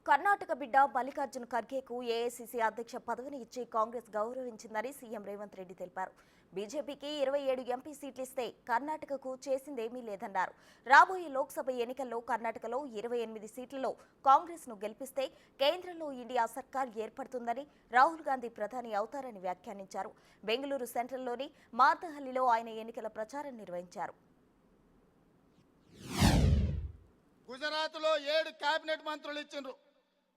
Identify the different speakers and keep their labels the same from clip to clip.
Speaker 1: కర్ణాటక బిడ్డ మల్లికార్జున ఖర్గేకు ఏఐసీసీ అధ్యక్ష పదవిని ఇచ్చి కాంగ్రెస్ గౌరవించిందని సీఎం రేవంత్ రెడ్డి తెలిపారు. బీజేపీకి 27 ఎంపీ సీట్లు ఇస్తే కర్ణాటకకు చేసిందేమీ లేదన్నారు. రాబోయే లోక్సభ ఎన్నికల్లో కర్ణాటకలో 28 సీట్లలో కాంగ్రెస్ ను గెలిపిస్తే కేంద్రంలో ఇండియా సర్కార్ ఏర్పడుతుందని, రాహుల్ గాంధీ ప్రధాని అవుతారని వ్యాఖ్యానించారు. బెంగళూరు సెంట్రల్లోని మార్దహల్లిలో ఆయన ఎన్నికల ప్రచారం నిర్వహించారు.
Speaker 2: గుజరాత్లో 7 కేబినెట్ మంత్రులు ఇచ్చిండ్రు.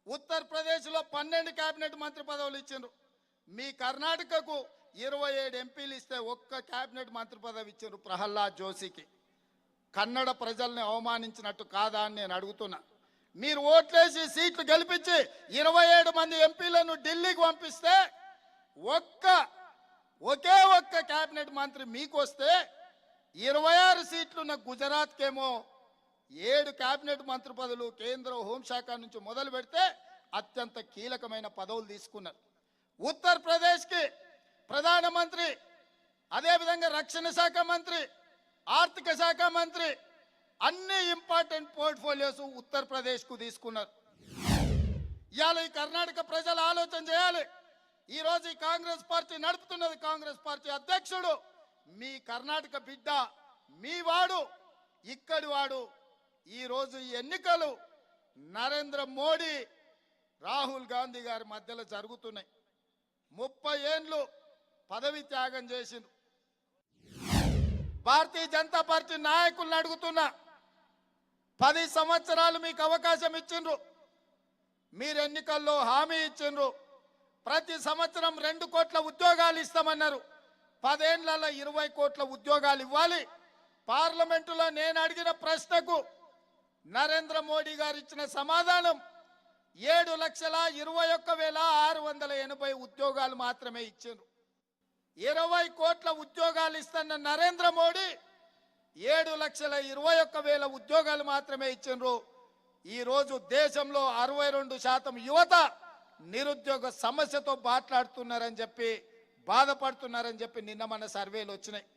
Speaker 2: ఉత్తరప్రదేశ్లో 12 కేబినెట్ మంత్రి పదవులు ఇచ్చిండ్రు. మీ కర్ణాటకకు 27 ఎంపీలు ఇస్తే ఒక్క కేబినెట్ మంత్రి పదవి ఇచ్చిండ్రు ప్రహ్లాద్ జోషికి. కన్నడ ప్రజల్ని అవమానించినట్టు కాదా అని నేను అడుగుతున్నా. మీరు ఓట్లేసి సీట్లు గెలిపించి 27 మంది ఎంపీలను ఢిల్లీకి పంపిస్తే ఒకే ఒక్క కేబినెట్ మంత్రి మీకు వస్తే 26 సీట్లున్న గుజరాత్కేమో 7 కేబినెట్ మంత్రి పదవులు కేంద్ర హోంశాఖ నుంచి మొదలు పెడితే అత్యంత కీలకమైన పదవులు తీసుకున్నారు. ఉత్తరప్రదేశ్కి ప్రధానమంత్రి, అదేవిధంగా రక్షణ శాఖ మంత్రి, ఆర్థిక శాఖ మంత్రి, అన్ని ఇంపార్టెంట్ పోర్ట్ఫోలియోస్ ఉత్తరప్రదేశ్కు తీసుకున్నారు. ఇవాళ ఈ కర్ణాటక ప్రజలు ఆలోచన చేయాలి. ఈరోజు ఈ కాంగ్రెస్ పార్టీ నడుపుతున్నది, కాంగ్రెస్ పార్టీ అధ్యక్షుడు మీ కర్ణాటక బిడ్డ, మీ వాడు, ఇక్కడి వాడు. ఈరోజు ఈ ఎన్నికలు నరేంద్ర మోడీ, రాహుల్ గాంధీ గారి మధ్యలో జరుగుతున్నాయి. 30 ఏళ్ళు పదవి త్యాగం చేసిండ్రు. భారతీయ జనతా పార్టీ నాయకులను అడుగుతున్నా, 10 సంవత్సరాలు మీకు అవకాశం ఇచ్చిండ్రు. మీరు ఎన్నికల్లో హామీ ఇచ్చిండ్రు. ప్రతి సంవత్సరం 2 కోట్ల ఉద్యోగాలు ఇస్తామన్నారు. 10 ఏళ్లలో 20 కోట్ల ఉద్యోగాలు ఇవ్వాలి. పార్లమెంటులో నేను అడిగిన ప్రశ్నకు నరేంద్ర మోడీ గారు ఇచ్చిన సమాధానం 7,21,680 ఉద్యోగాలు మాత్రమే ఇచ్చారు. 20 కోట్ల ఉద్యోగాలు ఇస్తున్న నరేంద్ర మోడీ 7,21,000 ఉద్యోగాలు మాత్రమే ఇచ్చారు. ఈరోజు దేశంలో 62% యువత నిరుద్యోగ సమస్యతో బాట్లాడుతున్నారని చెప్పి, బాధపడుతున్నారని చెప్పి నిన్న మన సర్వేలు వచ్చినాయి.